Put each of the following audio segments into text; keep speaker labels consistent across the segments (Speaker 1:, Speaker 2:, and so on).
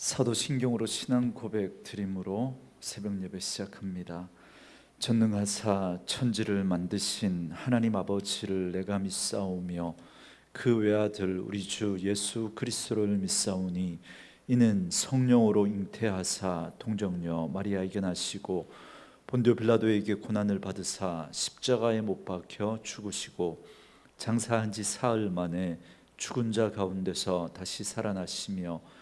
Speaker 1: 사도신경으로 신앙 고백 드림으로 새벽 예배 시작합니다. 전능하사 천지를 만드신 하나님 아버지를 내가 믿사오며 그 외아들 우리 주 예수 그리스도를 믿사오니 이는 성령으로 잉태하사 동정녀 마리아에게 나시고 본디오 빌라도에게 고난을 받으사 십자가에 못 박혀 죽으시고 장사한 지 사흘 만에 죽은 자 가운데서 다시 살아나시며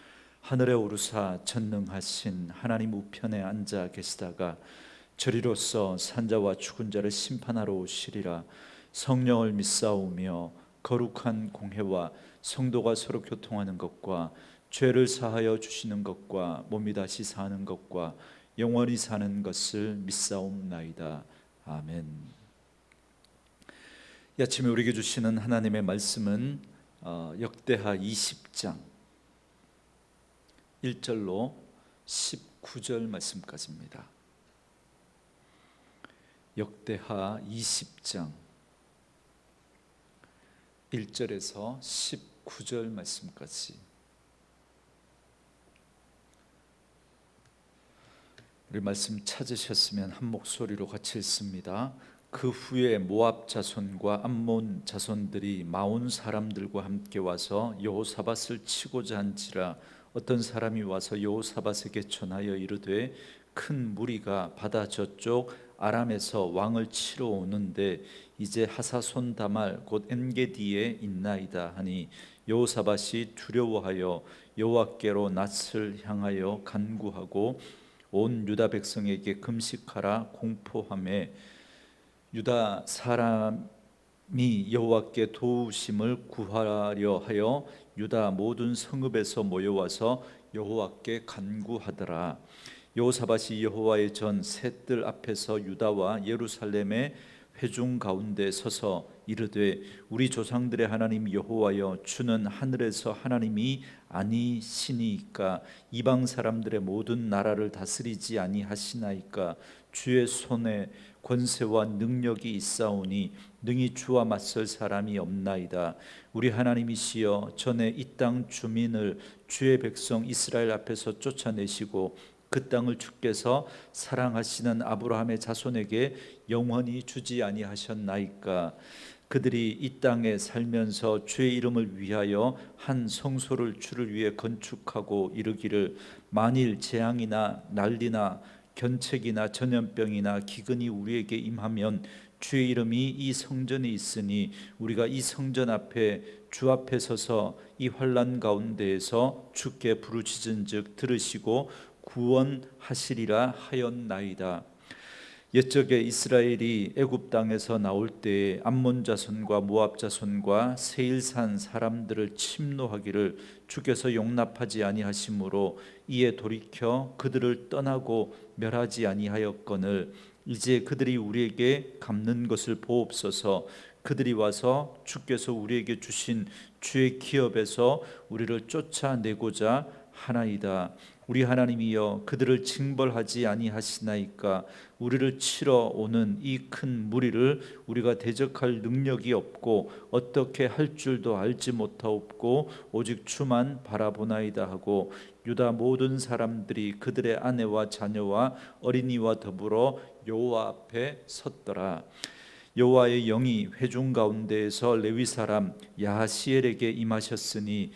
Speaker 1: 하늘에 오르사 전능하신 하나님 우편에 앉아 계시다가 저리로서 산자와 죽은 자를 심판하러 오시리라. 성령을 믿사오며 거룩한 공회와 성도가 서로 교통하는 것과 죄를 사하여 주시는 것과 몸이 다시 사는 것과 영원히 사는 것을 믿사옵나이다. 아멘. 이 아침에 우리에게 주시는 하나님의 말씀은 역대하 20장 1절로 19절 말씀까지입니다. 역대하 20장 1절에서 19절 말씀까지. 우리 말씀 찾으셨으면 한 목소리로 같이 읽습니다. 그 후에 모압 자손과 암몬 자손들이 마온 사람들과 함께 와서 여호사밧을 치고자 한지라. 어떤 사람이 와서 여호사밧에게 전하여 이르되 큰 무리가 바다 저쪽 아람에서 왕을 치러 오는데 이제 하사손 다말 곧 엔게디에 있나이다 하니 여호사밧이 두려워하여 여호와께로 낯을 향하여 간구하고 온 유다 백성에게 금식하라 공포하며 유다 사람이 여호와께 도우심을 구하려 하여 유다 모든 성읍에서 모여와서 여호와께 간구하더라. 여호사밧이 여호와의 전 셋들 앞에서 유다와 예루살렘의 회중 가운데 서서 이르되 우리 조상들의 하나님 여호와여 주는 하늘에서 하나님이 아니시니이까 이방 사람들의 모든 나라를 다스리지 아니하시나이까 주의 손에 권세와 능력이 있사오니 능히 주와 맞설 사람이 없나이다. 우리 하나님이시여 전에 이 땅 주민을 주의 백성 이스라엘 앞에서 쫓아내시고 그 땅을 주께서 사랑하시는 아브라함의 자손에게 영원히 주지 아니하셨나이까. 그들이 이 땅에 살면서 주의 이름을 위하여 한 성소를 주를 위해 건축하고 이르기를 만일 재앙이나 난리나 견책이나 전염병이나 기근이 우리에게 임하면 주의 이름이 이 성전에 있으니 우리가 이 성전 앞에 주 앞에 서서 이 환난 가운데에서 주께 부르짖은즉 들으시고 구원하시리라 하였나이다. 옛적에 이스라엘이 애굽 땅에서 나올 때에 암몬 자손과 모압 자손과 세일산 사람들을 침노하기를 주께서 용납하지 아니하심으로 이에 돌이켜 그들을 떠나고 멸하지 아니하였거늘 이제 그들이 우리에게 갚는 것을 보옵소서. 그들이 와서 주께서 우리에게 주신 주의 기업에서 우리를 쫓아내고자 하나이다. 우리 하나님이여 그들을 징벌하지 아니하시나이까. 우리를 치러 오는 이 큰 무리를 우리가 대적할 능력이 없고 어떻게 할 줄도 알지 못하옵고 오직 주만 바라보나이다 하고 유다 모든 사람들이 그들의 아내와 자녀와 어린이와 더불어 여호와 앞에 섰더라. 여호와의 영이 회중 가운데에서 레위 사람 야하시엘에게 임하셨으니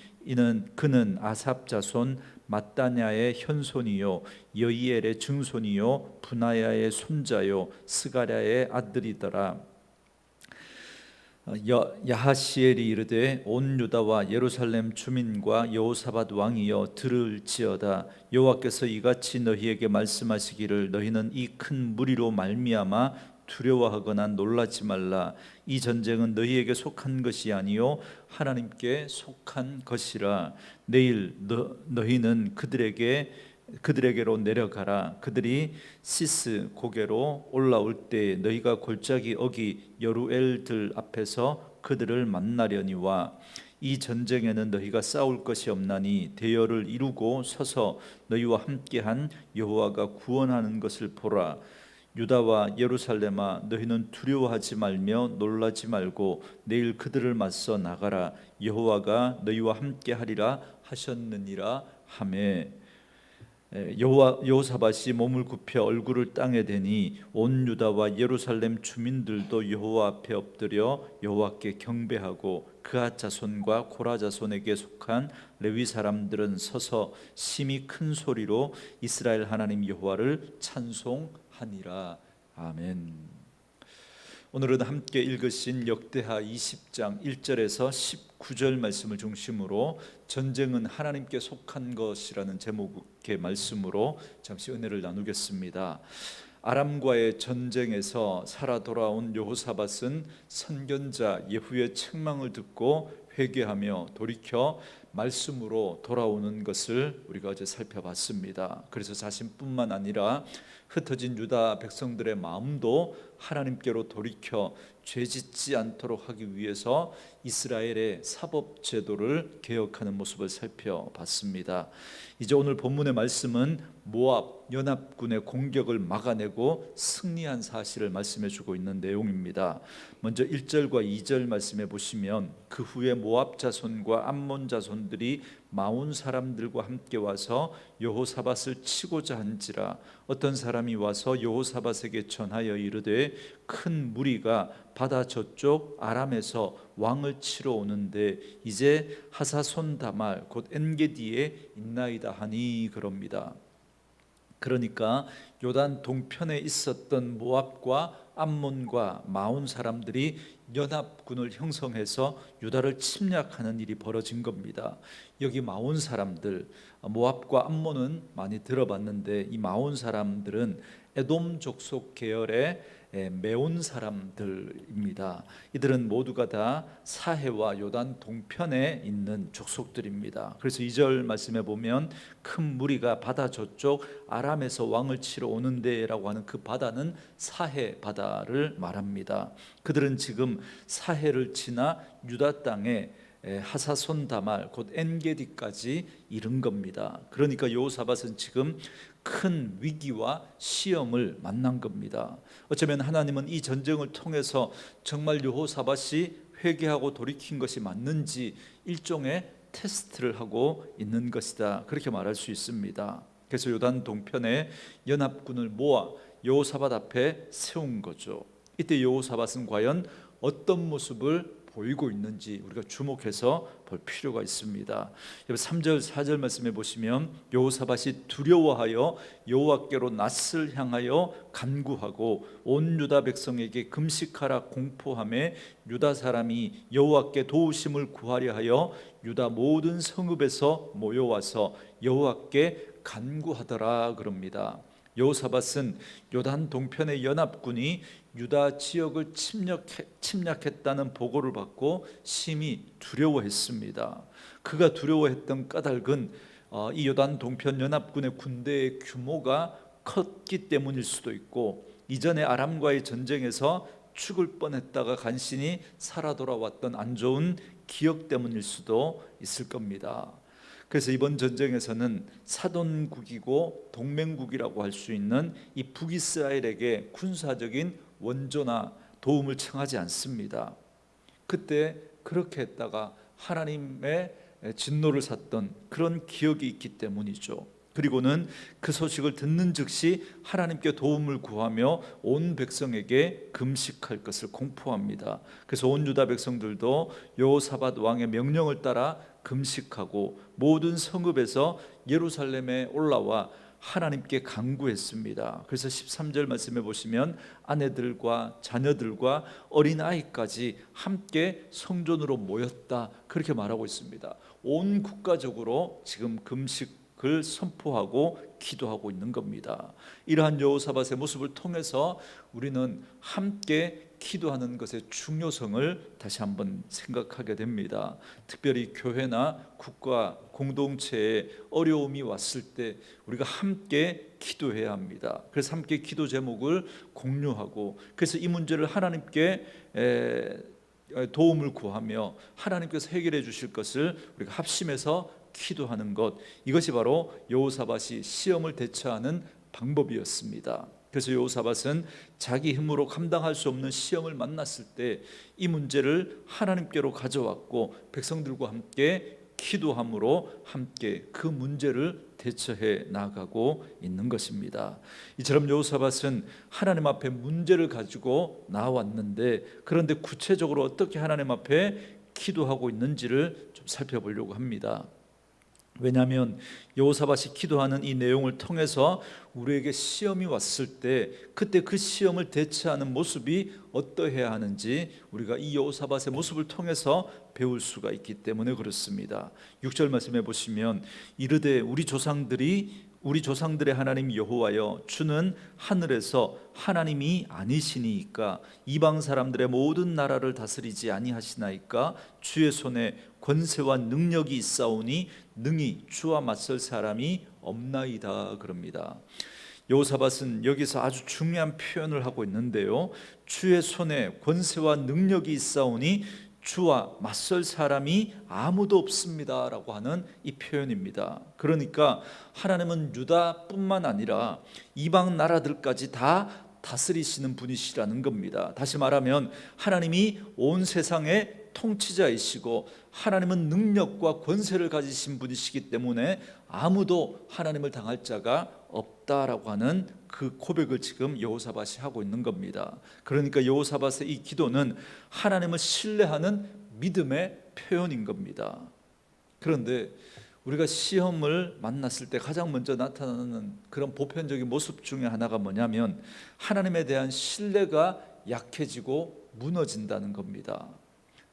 Speaker 1: 그는 아삽 자손 마따냐의 현손이요 여이엘의 증손이요 분하야의 손자요 스가랴의 아들이더라. 야하시엘이 이르되 온 유다와 예루살렘 주민과 여호사밧 왕이여 들을지어다. 여호와께서 이같이 너희에게 말씀하시기를 너희는 이 큰 무리로 말미암아 두려워하거나 놀라지 말라. 이 전쟁은 너희에게 속한 것이 아니요 하나님께 속한 것이라. 내일 너희는 그들에게로 내려가라. 그들이 시스 고개로 올라올 때 너희가 골짜기 어기 여루엘들 앞에서 그들을 만나려니와 이 전쟁에는 너희가 싸울 것이 없나니 대열을 이루고 서서 너희와 함께한 여호와가 구원하는 것을 보라. 유다와 예루살렘아 너희는 두려워하지 말며 놀라지 말고 내일 그들을 맞서 나가라. 여호와가 너희와 함께 하리라 하셨느니라 하매 여호사밧이 몸을 굽혀 얼굴을 땅에 대니 온 유다와 예루살렘 주민들도 여호와 앞에 엎드려 여호와께 경배하고 그앗 자손과 고라 자손에게 속한 레위 사람들은 서서 심히 큰 소리로 이스라엘 하나님 여호와를 찬송하니라. 아멘. 오늘은 함께 읽으신 역대하 20장 1절에서 19절 말씀을 중심으로 전쟁은 하나님께 속한 것이라는 제목의 말씀으로 잠시 은혜를 나누겠습니다. 아람과의 전쟁에서 살아 돌아온 여호사밧은 선견자 예후의 책망을 듣고 회개하며 돌이켜 말씀으로 돌아오는 것을 우리가 어제 살펴봤습니다. 그래서 자신뿐만 아니라 흩어진 유다 백성들의 마음도 하나님께로 돌이켜 죄짓지 않도록 하기 위해서 이스라엘의 사법 제도를 개혁하는 모습을 살펴봤습니다. 이제 오늘 본문의 말씀은 모압 연합군의 공격을 막아내고 승리한 사실을 말씀해 주고 있는 내용입니다. 먼저 1절과 2절 말씀해 보시면 그 후에 모압 자손과 암몬 자손들이 마온 사람들과 함께 와서 여호사밧을 치고자 한지라 어떤 사람이 와서 여호사밧에게 전하여 이르되 큰 무리가 바다 저쪽 아람에서 왕을 치러 오는데 이제 하사손 다말 곧 엔게디에 있나이다 하니 그럽니다. 그러니까 요단 동편에 있었던 모압과 암몬과 마온 사람들이 연합군을 형성해서 유다를 침략하는 일이 벌어진 겁니다. 여기 마온 사람들, 모압과 암몬은 많이 들어봤는데 이 마온 사람들은 에돔 족속 계열의 메온 사람들입니다. 이들은 모두가 다 사해와 요단 동편에 있는 족속들입니다. 그래서 2절 말씀에 보면 큰 무리가 바다 저쪽 아람에서 왕을 치러 오는데 라고 하는 그 바다는 사해 바다를 말합니다. 그들은 지금 사해를 지나 유다 땅에 하사손 다말 곧 엔게디까지 이른 겁니다. 그러니까 여호사밧은 지금 큰 위기와 시험을 만난 겁니다. 어쩌면 하나님은 이 전쟁을 통해서 정말 여호사밧이 회개하고 돌이킨 것이 맞는지 일종의 테스트를 하고 있는 것이다, 그렇게 말할 수 있습니다. 그래서 요단 동편에 연합군을 모아 여호사밧 앞에 세운 거죠. 이때 여호사밧은 과연 어떤 모습을 보이고 있는지 우리가 주목해서 볼 필요가 있습니다. 3절 4절 말씀해 보시면 여호사밧이 두려워하여 여호와께로 낯을 향하여 간구하고 온 유다 백성에게 금식하라 공포하며 유다 사람이 여호와께 도우심을 구하려 하여 유다 모든 성읍에서 모여와서 여호와께 간구하더라 그럽니다. 여호사밧은 요단 동편의 연합군이 유다 지역을 침략했다는 보고를 받고 심히 두려워했습니다. 그가 두려워했던 까닭은 이 요단 동편 연합군의 군대의 규모가 컸기 때문일 수도 있고 이전에 아람과의 전쟁에서 죽을 뻔했다가 간신히 살아 돌아왔던 안 좋은 기억 때문일 수도 있을 겁니다. 그래서 이번 전쟁에서는 사돈국이고 동맹국이라고 할 수 있는 이 북이스라엘에게 군사적인 원조나 도움을 청하지 않습니다. 그때 그렇게 했다가 하나님의 진노를 샀던 그런 기억이 있기 때문이죠. 그리고는 그 소식을 듣는 즉시 하나님께 도움을 구하며 온 백성에게 금식할 것을 공포합니다. 그래서 온 유다 백성들도 여호사밧 왕의 명령을 따라 금식하고 모든 성읍에서 예루살렘에 올라와 하나님께 간구했습니다. 그래서 13절 말씀해 보시면 아내들과 자녀들과 어린아이까지 함께 성전으로 모였다, 그렇게 말하고 있습니다. 온 국가적으로 지금 금식을 선포하고 기도하고 있는 겁니다. 이러한 여호사밧의 모습을 통해서 우리는 함께 기도하는 것의 중요성을 다시 한번 생각하게 됩니다. 특별히 교회나 국가 공동체에 어려움이 왔을 때 우리가 함께 기도해야 합니다. 그래서 함께 기도 제목을 공유하고 그래서 이 문제를 하나님께 도움을 구하며 하나님께서 해결해 주실 것을 우리가 합심해서 기도하는 것, 이것이 바로 여호사밧이 시험을 대처하는 방법이었습니다. 그래서 여호사밧은 자기 힘으로 감당할 수 없는 시험을 만났을 때 이 문제를 하나님께로 가져왔고 백성들과 함께 기도함으로 함께 그 문제를 대처해 나가고 있는 것입니다. 이처럼 여호사밧은 하나님 앞에 문제를 가지고 나왔는데, 그런데 구체적으로 어떻게 하나님 앞에 기도하고 있는지를 좀 살펴보려고 합니다. 왜냐하면 여호사밧이 기도하는 이 내용을 통해서 우리에게 시험이 왔을 때 그때 그 시험을 대처하는 모습이 어떠해야 하는지 우리가 이 여호사밧의 모습을 통해서 배울 수가 있기 때문에 그렇습니다. 6절 말씀해 보시면, 이르되 우리 조상들의 하나님 여호와여, 주는 하늘에서 하나님이 아니시니이까 이방 사람들의 모든 나라를 다스리지 아니하시나이까 주의 손에 권세와 능력이 있사오니 능히 주와 맞설 사람이 없나이다 그럽니다. 여호사밧은 여기서 아주 중요한 표현을 하고 있는데요, 주의 손에 권세와 능력이 있사오니 주와 맞설 사람이 아무도 없습니다 라고 하는 이 표현입니다. 그러니까 하나님은 유다뿐만 아니라 이방 나라들까지 다 다스리시는 분이시라는 겁니다. 다시 말하면 하나님이 온 세상의 통치자이시고 하나님은 능력과 권세를 가지신 분이시기 때문에 아무도 하나님을 당할 자가 없다라고 하는 그 고백을 지금 여호사밧이 하고 있는 겁니다. 그러니까 여호사밧의 이 기도는 하나님을 신뢰하는 믿음의 표현인 겁니다. 그런데 우리가 시험을 만났을 때 가장 먼저 나타나는 그런 보편적인 모습 중에 하나가 뭐냐면 하나님에 대한 신뢰가 약해지고 무너진다는 겁니다.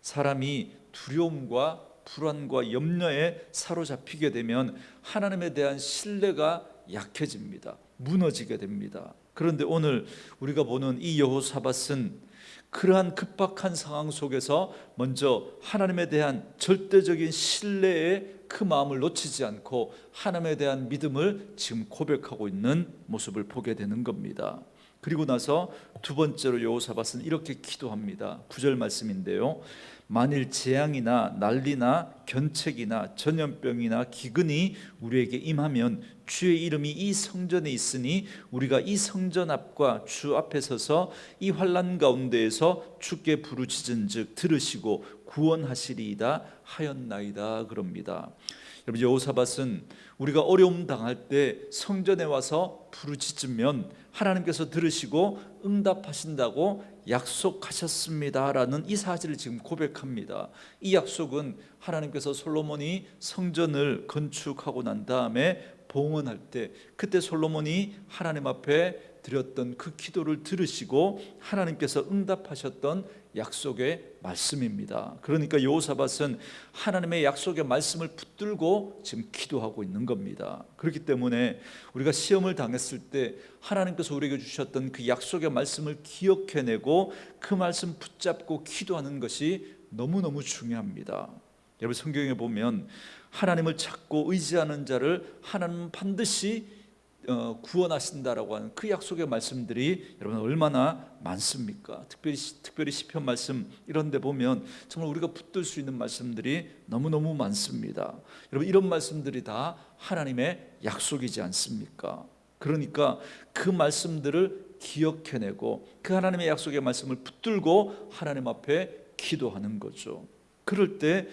Speaker 1: 사람이 두려움과 불안과 염려에 사로잡히게 되면 하나님에 대한 신뢰가 약해집니다. 무너지게 됩니다. 그런데 오늘 우리가 보는 이 여호사밧은 그러한 급박한 상황 속에서 먼저 하나님에 대한 절대적인 신뢰의 그 마음을 놓치지 않고 하나님에 대한 믿음을 지금 고백하고 있는 모습을 보게 되는 겁니다. 그리고 나서 두 번째로 여호사밧은 이렇게 기도합니다. 9절 말씀인데요, 만일 재앙이나 난리나 견책이나 전염병이나 기근이 우리에게 임하면 주의 이름이 이 성전에 있으니 우리가 이 성전 앞과 주 앞에 서서 이 환난 가운데에서 주께 부르짖은즉 들으시고 구원하시리이다 하였나이다 그럽니다. 여러분, 여호사밧은 우리가 어려움 당할 때 성전에 와서 부르짖으면 하나님께서 들으시고 응답하신다고 약속하셨습니다라는 이 사실을 지금 고백합니다. 이 약속은 하나님께서 솔로몬이 성전을 건축하고 난 다음에 봉헌할 때 그때 솔로몬이 하나님 앞에 드렸던 그 기도를 들으시고 하나님께서 응답하셨던 약속의 말씀입니다. 그러니까 여호사밧은 하나님의 약속의 말씀을 붙들고 지금 기도하고 있는 겁니다. 그렇기 때문에 우리가 시험을 당했을 때 하나님께서 우리에게 주셨던 그 약속의 말씀을 기억해내고 그 말씀 붙잡고 기도하는 것이 너무너무 중요합니다. 여러분, 성경에 보면 하나님을 찾고 의지하는 자를 하나님은 반드시 구원하신다라고 하는 그 약속의 말씀들이 여러분 얼마나 많습니까? 특별히 시편 말씀 이런 데 보면 정말 우리가 붙들 수 있는 말씀들이 너무너무 많습니다. 여러분, 이런 말씀들이 다 하나님의 약속이지 않습니까? 그러니까 그 말씀들을 기억해내고 그 하나님의 약속의 말씀을 붙들고 하나님 앞에 기도하는 거죠. 그럴 때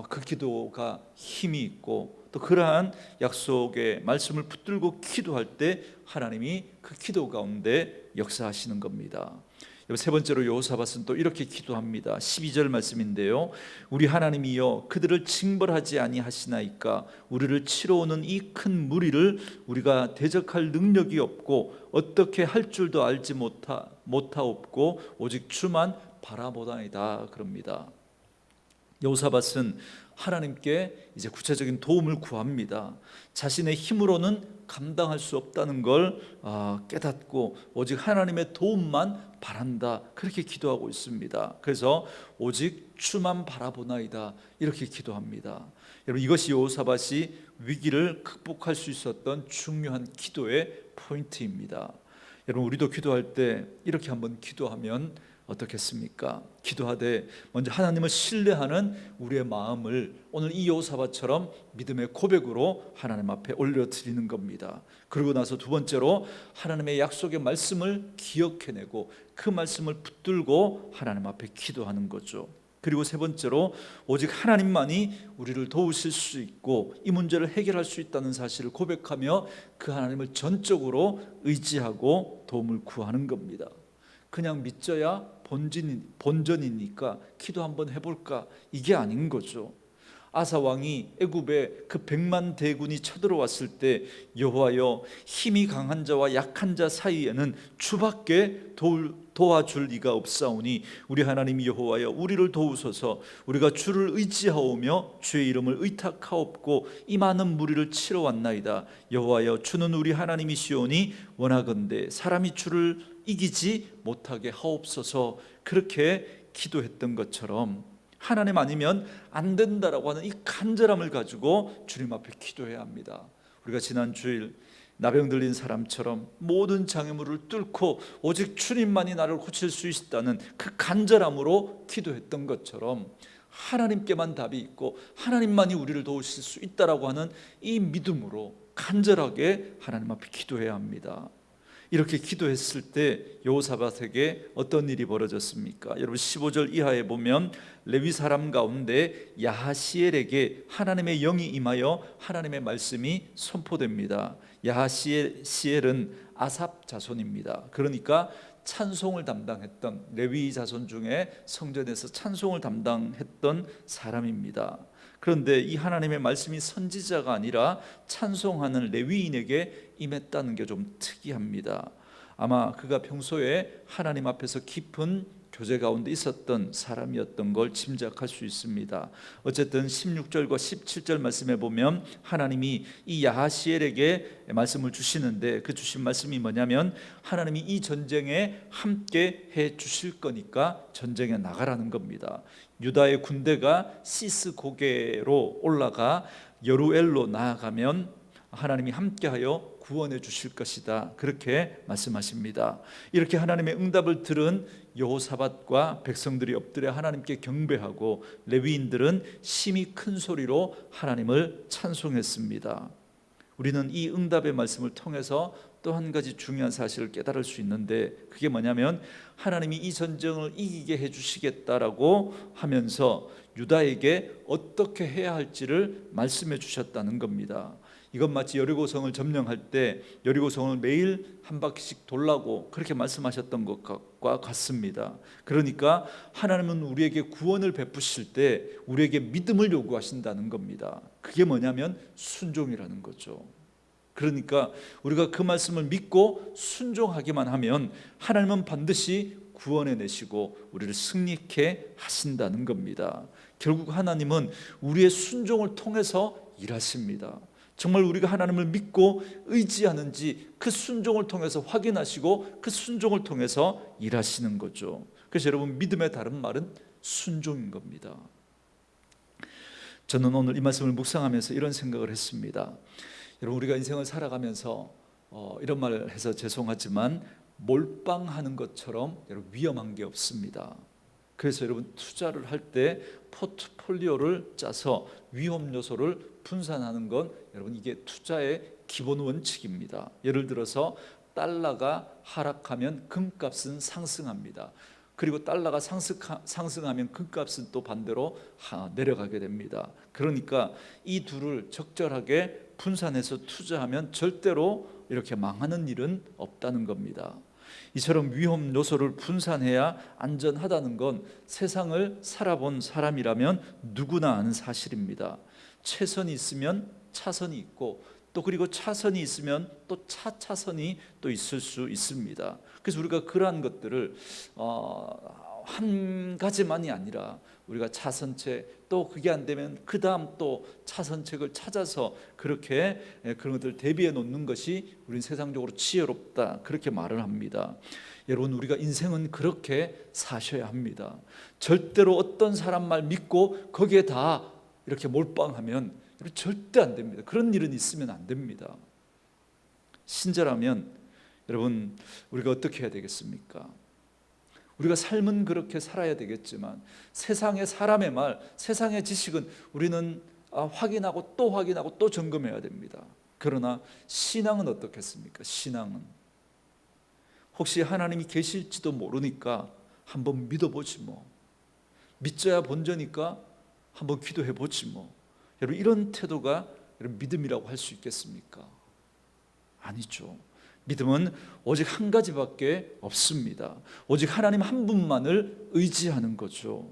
Speaker 1: 그 기도가 힘이 있고 또 그러한 약속의 말씀을 붙들고 기도할 때 하나님이 그 기도 가운데 역사하시는 겁니다. 세 번째로 여호사밧은 또 이렇게 기도합니다. 12절 말씀인데요, 우리 하나님이여 그들을 징벌하지 아니하시나이까 우리를 치러오는 이 큰 무리를 우리가 대적할 능력이 없고 어떻게 할 줄도 알지 못하옵고 오직 주만 바라보다이다 그럽니다. 여호사밧은 하나님께 이제 구체적인 도움을 구합니다. 자신의 힘으로는 감당할 수 없다는 걸 깨닫고 오직 하나님의 도움만 바란다, 그렇게 기도하고 있습니다. 그래서 오직 주만 바라보나이다 이렇게 기도합니다. 여러분, 이것이 여호사밧이 위기를 극복할 수 있었던 중요한 기도의 포인트입니다. 여러분, 우리도 기도할 때 이렇게 한번 기도하면 어떻겠습니까? 기도하되 먼저 하나님을 신뢰하는 우리의 마음을 오늘 이 여호사밧처럼 믿음의 고백으로 하나님 앞에 올려드리는 겁니다. 그리고 나서 두 번째로 하나님의 약속의 말씀을 기억해내고 그 말씀을 붙들고 하나님 앞에 기도하는 거죠. 그리고 세 번째로 오직 하나님만이 우리를 도우실 수 있고 이 문제를 해결할 수 있다는 사실을 고백하며 그 하나님을 전적으로 의지하고 도움을 구하는 겁니다. 그냥 믿져야 본전이니까 기도 한번 해볼까, 이게 아닌 거죠. 아사 왕이 애굽에 그 100만 대군이 쳐들어왔을 때 여호와여, 힘이 강한 자와 약한 자 사이에는 주밖에 도와줄 리가 없사오니 우리 하나님 여호와여, 우리를 도우소서. 우리가 주를 의지하오며 주의 이름을 의탁하옵고 이 많은 무리를 치러 왔나이다. 여호와여, 주는 우리 하나님이시오니 원하건대 사람이 주를 이기지 못하게 하옵소서. 그렇게 기도했던 것처럼 하나님 아니면 안 된다라고 하는 이 간절함을 가지고 주님 앞에 기도해야 합니다. 우리가 지난 주일 나병 들린 사람처럼 모든 장애물을 뚫고 오직 주님만이 나를 고칠 수 있다는 그 간절함으로 기도했던 것처럼 하나님께만 답이 있고 하나님만이 우리를 도우실 수 있다라고 하는 이 믿음으로 간절하게 하나님 앞에 기도해야 합니다. 이렇게 기도했을 때 여호사밧에게 어떤 일이 벌어졌습니까? 여러분 15절 이하에 보면 레위 사람 가운데 야하시엘에게 하나님의 영이 임하여 하나님의 말씀이 선포됩니다. 야하시엘은 아삽 자손입니다. 그러니까 찬송을 담당했던 레위 자손 중에 성전에서 찬송을 담당했던 사람입니다. 그런데 이 하나님의 말씀이 선지자가 아니라 찬송하는 레위인에게 임했다는 게 좀 특이합니다. 아마 그가 평소에 하나님 앞에서 깊은 교제 가운데 있었던 사람이었던 걸 짐작할 수 있습니다. 어쨌든 16절과 17절 말씀에 보면 하나님이 이 야하시엘에게 말씀을 주시는데 그 주신 말씀이 뭐냐면 하나님이 이 전쟁에 함께 해 주실 거니까 전쟁에 나가라는 겁니다. 유다의 군대가 시스 고개로 올라가 여루엘로 나아가면 하나님이 함께하여 구원해 주실 것이다, 그렇게 말씀하십니다. 이렇게 하나님의 응답을 들은 여호사밧과 백성들이 엎드려 하나님께 경배하고 레위인들은 심히 큰 소리로 하나님을 찬송했습니다. 우리는 이 응답의 말씀을 통해서 또 한 가지 중요한 사실을 깨달을 수 있는데 그게 뭐냐면 하나님이 이 전쟁을 이기게 해주시겠다라고 하면서 유다에게 어떻게 해야 할지를 말씀해 주셨다는 겁니다. 이건 마치 여리고성을 점령할 때 여리고성을 매일 한 바퀴씩 돌라고 그렇게 말씀하셨던 것과 같습니다. 그러니까 하나님은 우리에게 구원을 베푸실 때 우리에게 믿음을 요구하신다는 겁니다. 그게 뭐냐면 순종이라는 거죠. 그러니까 우리가 그 말씀을 믿고 순종하기만 하면 하나님은 반드시 구원해내시고 우리를 승리케 하신다는 겁니다. 결국 하나님은 우리의 순종을 통해서 일하십니다. 정말 우리가 하나님을 믿고 의지하는지 그 순종을 통해서 확인하시고 그 순종을 통해서 일하시는 거죠. 그래서 여러분, 믿음의 다른 말은 순종인 겁니다. 저는 오늘 이 말씀을 묵상하면서 이런 생각을 했습니다. 여러분, 우리가 인생을 살아가면서 이런 말을 해서 죄송하지만 몰빵하는 것처럼 여러분 위험한 게 없습니다. 그래서 여러분, 투자를 할 때 포트폴리오를 짜서 위험 요소를 분산하는 건 여러분 이게 투자의 기본 원칙입니다. 예를 들어서 달러가 하락하면 금값은 상승합니다. 그리고 달러가 상승하면 금값은 또 반대로 내려가게 됩니다. 그러니까 이 둘을 적절하게 분산해서 투자하면 절대로 이렇게 망하는 일은 없다는 겁니다. 이처럼 위험 요소를 분산해야 안전하다는 건 세상을 살아본 사람이라면 누구나 아는 사실입니다. 최선이 있으면 차선이 있고 또 그리고 차선이 있으면 또 차차선이 또 있을 수 있습니다. 그래서 우리가 그러한 것들을 한 가지만이 아니라 우리가 차선책, 또 그게 안 되면 그 다음 또 차선책을 찾아서 그렇게 그런 것들을 대비해 놓는 것이 우리는 세상적으로 지혜롭다, 그렇게 말을 합니다. 여러분, 우리가 인생은 그렇게 사셔야 합니다. 절대로 어떤 사람 말 믿고 거기에 다 이렇게 몰빵하면 절대 안 됩니다. 그런 일은 있으면 안 됩니다. 신자라면 여러분, 우리가 어떻게 해야 되겠습니까? 우리가 삶은 그렇게 살아야 되겠지만 세상의 사람의 말, 세상의 지식은 우리는 확인하고 또 확인하고 또 점검해야 됩니다. 그러나 신앙은 어떻겠습니까? 신앙은 혹시 하나님이 계실지도 모르니까 한번 믿어보지 뭐. 믿져야 본전이니까 한번 기도해 보지 뭐. 여러분, 이런 태도가 여러분 믿음이라고 할 수 있겠습니까? 아니죠. 믿음은 오직 한 가지밖에 없습니다. 오직 하나님 한 분만을 의지하는 거죠.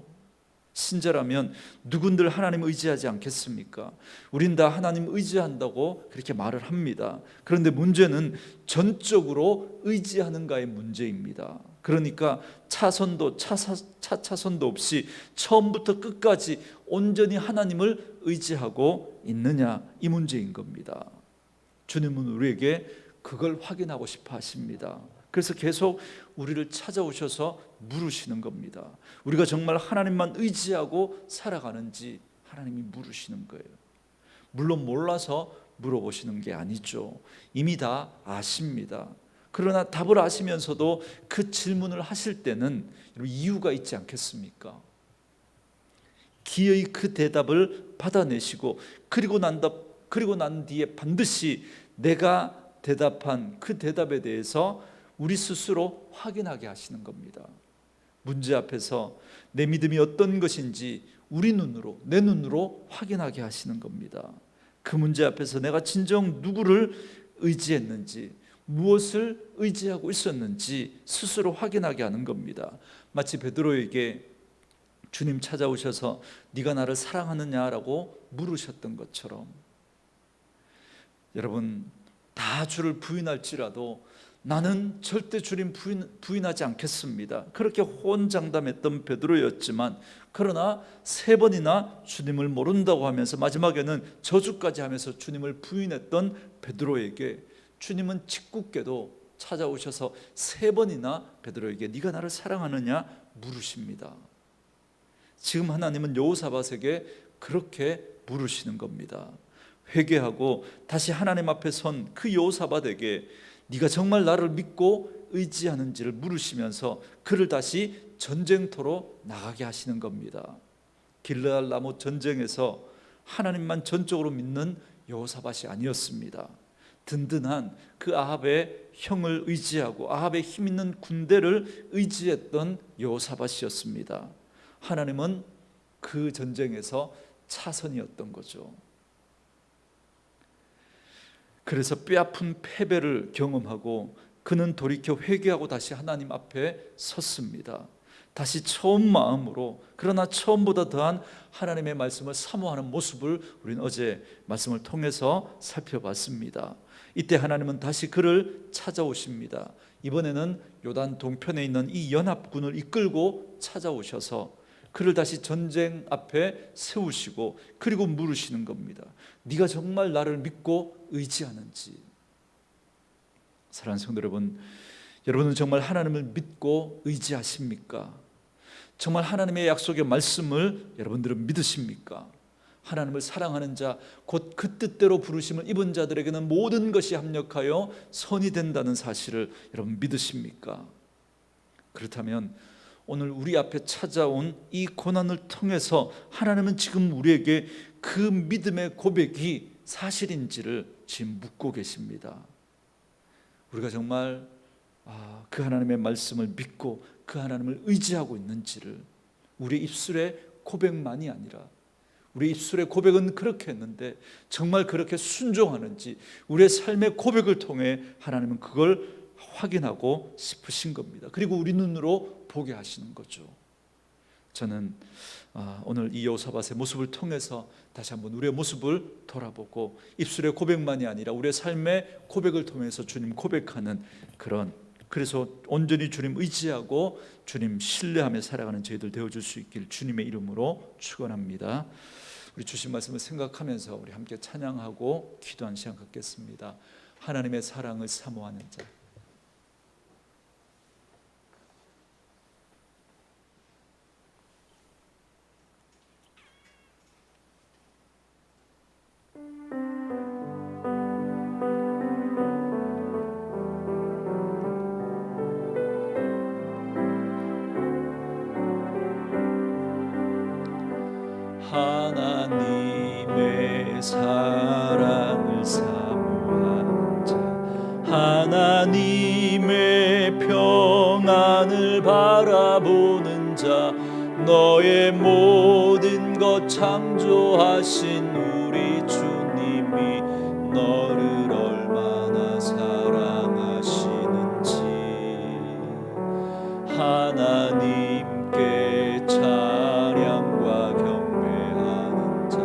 Speaker 1: 신자라면 누군들 하나님 의지하지 않겠습니까? 우린 다 하나님 의지한다고 그렇게 말을 합니다. 그런데 문제는 전적으로 의지하는가의 문제입니다. 그러니까 차선도 차차선도 없이 처음부터 끝까지 온전히 하나님을 의지하고 있느냐, 이 문제인 겁니다. 주님은 우리에게 그걸 확인하고 싶어 하십니다. 그래서 계속 우리를 찾아오셔서 물으시는 겁니다. 우리가 정말 하나님만 의지하고 살아가는지 하나님이 물으시는 거예요. 물론 몰라서 물어보시는 게 아니죠. 이미 다 아십니다. 그러나 답을 아시면서도 그 질문을 하실 때는 이유가 있지 않겠습니까? 기어이 그 대답을 받아내시고 그리고 난 뒤에 반드시 내가 대답한 그 대답에 대해서 우리 스스로 확인하게 하시는 겁니다. 문제 앞에서 내 믿음이 어떤 것인지 우리 눈으로, 내 눈으로 확인하게 하시는 겁니다. 그 문제 앞에서 내가 진정 누구를 의지했는지, 무엇을 의지하고 있었는지 스스로 확인하게 하는 겁니다. 마치 베드로에게 주님 찾아오셔서 네가 나를 사랑하느냐라고 물으셨던 것처럼, 여러분, 다 주를 부인할지라도 나는 절대 주님 부인하지 않겠습니다. 그렇게 호언장담했던 베드로였지만, 그러나 3번이나 주님을 모른다고 하면서 마지막에는 저주까지 하면서 주님을 부인했던 베드로에게 주님은 짓궂게도 찾아오셔서 3번이나 베드로에게 네가 나를 사랑하느냐 물으십니다. 지금 하나님은 여호사밧에게 그렇게 물으시는 겁니다. 회개하고 다시 하나님 앞에 선 그 여호사밧에게 네가 정말 나를 믿고 의지하는지를 물으시면서 그를 다시 전쟁터로 나가게 하시는 겁니다. 길르앗 라못 전쟁에서 하나님만 전적으로 믿는 여호사밧이 아니었습니다. 든든한 그 아합의 형을 의지하고 아합의 힘 있는 군대를 의지했던 여호사밧이었습니다. 하나님은 그 전쟁에서 차선이었던 거죠. 그래서 뼈아픈 패배를 경험하고 그는 돌이켜 회개하고 다시 하나님 앞에 섰습니다. 다시 처음 마음으로, 그러나 처음보다 더한 하나님의 말씀을 사모하는 모습을 우리는 어제 말씀을 통해서 살펴봤습니다. 이때 하나님은 다시 그를 찾아오십니다. 이번에는 요단 동편에 있는 이 연합군을 이끌고 찾아오셔서 그를 다시 전쟁 앞에 세우시고 그리고 물으시는 겁니다. 네가 정말 나를 믿고 의지하는지. 사랑하는 성도 여러분, 여러분은 정말 하나님을 믿고 의지하십니까? 정말 하나님의 약속의 말씀을 여러분들은 믿으십니까? 하나님을 사랑하는 자, 곧 그 뜻대로 부르심을 입은 자들에게는 모든 것이 합력하여 선이 된다는 사실을 여러분 믿으십니까? 그렇다면 오늘 우리 앞에 찾아온 이 고난을 통해서 하나님은 지금 우리에게 그 믿음의 고백이 사실인지를 지금 묻고 계십니다. 우리가 정말 그 하나님의 말씀을 믿고 그 하나님을 의지하고 있는지를 우리 입술의 고백만이 아니라, 우리 입술의 고백은 그렇게 했는데 정말 그렇게 순종하는지 우리의 삶의 고백을 통해 하나님은 그걸 확인하고 싶으신 겁니다. 그리고 우리 눈으로 보게 하시는 거죠. 저는 오늘 이 여호사밧의 모습을 통해서 다시 한번 우리의 모습을 돌아보고 입술의 고백만이 아니라 우리의 삶의 고백을 통해서 주님 고백하는 그런, 그래서 온전히 주님 의지하고 주님 신뢰하며 살아가는 저희들 되어줄 수 있길 주님의 이름으로 축원합니다. 우리 주신 말씀을 생각하면서 우리 함께 찬양하고 기도하는 시간 갖겠습니다. 하나님의 사랑을 사모하는 자. 하나님의 사랑을 사모하는 자, 하나님의 평안을 바라보는 자, 너의 모든 것 창조하신 우리 주님이 너를 얼마나 사랑하시는지 하나님께 찬양과 경배하는 자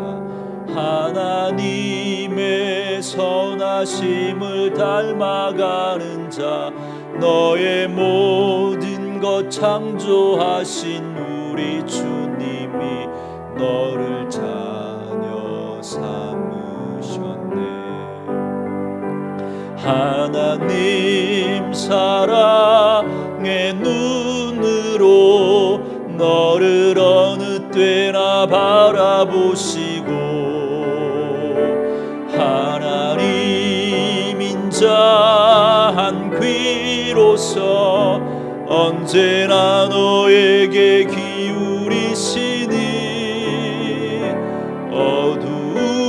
Speaker 1: 하나님의 선하심을 닮아가는 자 너의 모든 것 창조하신 우리 주님이 너를 자녀 삼으셨네. 하나님 사랑의 눈으로 너를 어느 때나 바라보시고 하나님 인자한 귀로서 언제나 너에게 기울이시니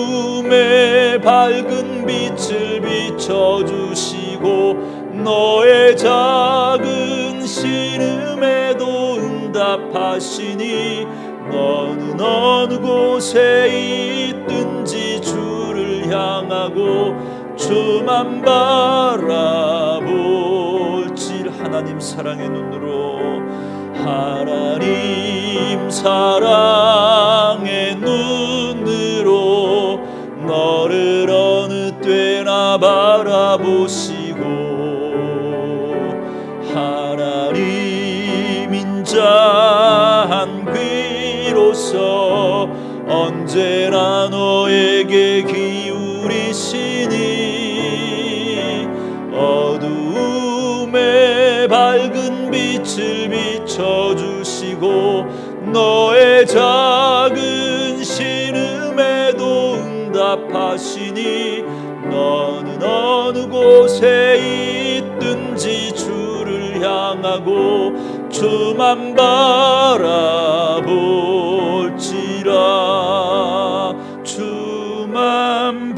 Speaker 1: 어두움에 밝은 빛을 비춰주시고 너의 작은 신음에도 응답하시니 너는 어느 곳에 있든지 주를 향하고 주만 바라볼지 하나님 사랑의 눈으로 하나님 사랑의 눈으로 너를 어느 때나 바라보시고 하나님 인자한 귀로서 언제나 너에게 기울이시니 어두움에 밝은 빛을 비춰주시고 너의 작은 신음에도 응답하시니 너는 어느 곳에 있든지 주를 향하고 주만 바라볼지라 주만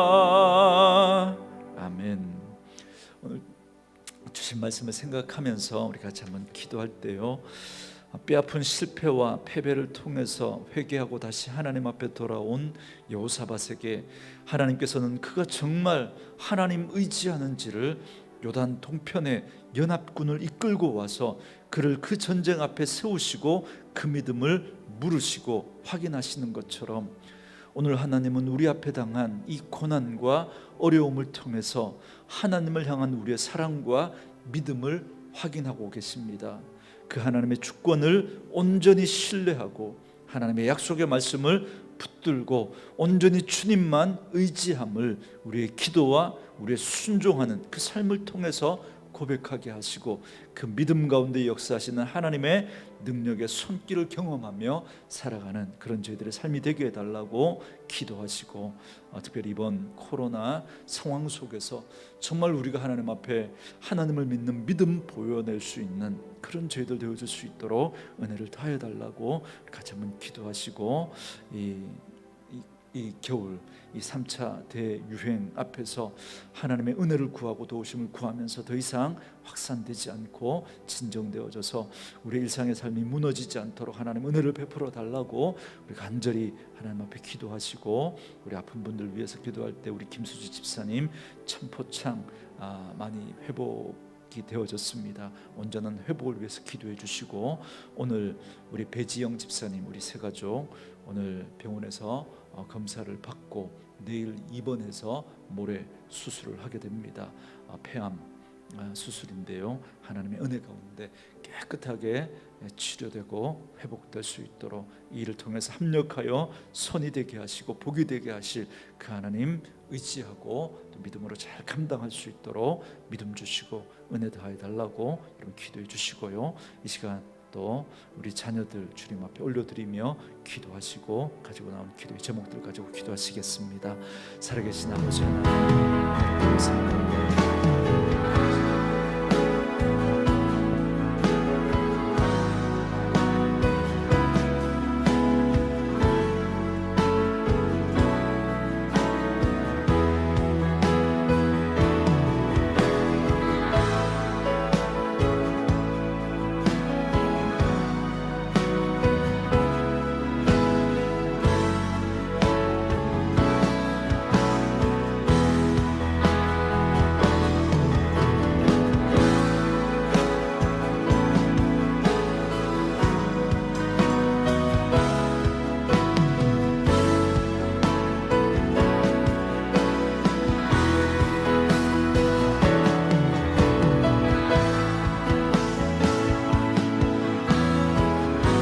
Speaker 1: 바라볼지라. 아멘. 오늘 주신 말씀을 생각하면서 우리 같이 한번 기도할 때요 뼈아픈 실패와 패배를 통해서 회개하고 다시 하나님 앞에 돌아온 여호사밧에게 하나님께서는 그가 정말 하나님 의지하는지를 요단 동편에 연합군을 이끌고 와서 그를 그 전쟁 앞에 세우시고 그 믿음을 물으시고 확인하시는 것처럼 오늘 하나님은 우리 앞에 당한 이 고난과 어려움을 통해서 하나님을 향한 우리의 사랑과 믿음을 확인하고 계십니다. 그 하나님의 주권을 온전히 신뢰하고 하나님의 약속의 말씀을 붙들고 온전히 주님만 의지함을 우리의 기도와 우리의 순종하는 그 삶을 통해서 고백하게 하시고 그 믿음 가운데 역사하시는 하나님의 능력의 손길을 경험하며 살아가는 그런 저희들의 삶이 되게 해달라고 기도하시고 특별히 이번 코로나 상황 속에서 정말 우리가 하나님 앞에 하나님을 믿는 믿음 보여낼 수 있는 그런 저희들 되어줄 수 있도록 은혜를 더해 달라고 같이 한번 기도하시고 이 겨울 이 3차 대유행 앞에서 하나님의 은혜를 구하고 도우심을 구하면서 더 이상 확산되지 않고 진정되어져서 우리 일상의 삶이 무너지지 않도록 하나님 은혜를 베풀어 달라고 우리 간절히 하나님 앞에 기도하시고 우리 아픈 분들 위해서 기도할 때 우리 김수지 집사님 천포창 많이 회복이 되어졌습니다. 온전한 회복을 위해서 기도해 주시고 오늘 우리 배지영 집사님 우리 세 가족 오늘 병원에서 검사를 받고 내일 입원해서 모레 수술을 하게 됩니다. 폐암 수술인데요 하나님의 은혜 가운데 깨끗하게 치료되고 회복될 수 있도록 이 일을 통해서 합력하여 선이 되게 하시고 복이 되게 하실 그 하나님 의지하고 또 믿음으로 잘 감당할 수 있도록 믿음 주시고 은혜 더하여 달라고 이런 기도해 주시고요 이 시간 또 우리 자녀들 주님 앞에 올려드리며 기도하시고 가지고 나온 기도의 제목들 가지고 기도하시겠습니다. 살아계신 아버지 하나님 감사합니다.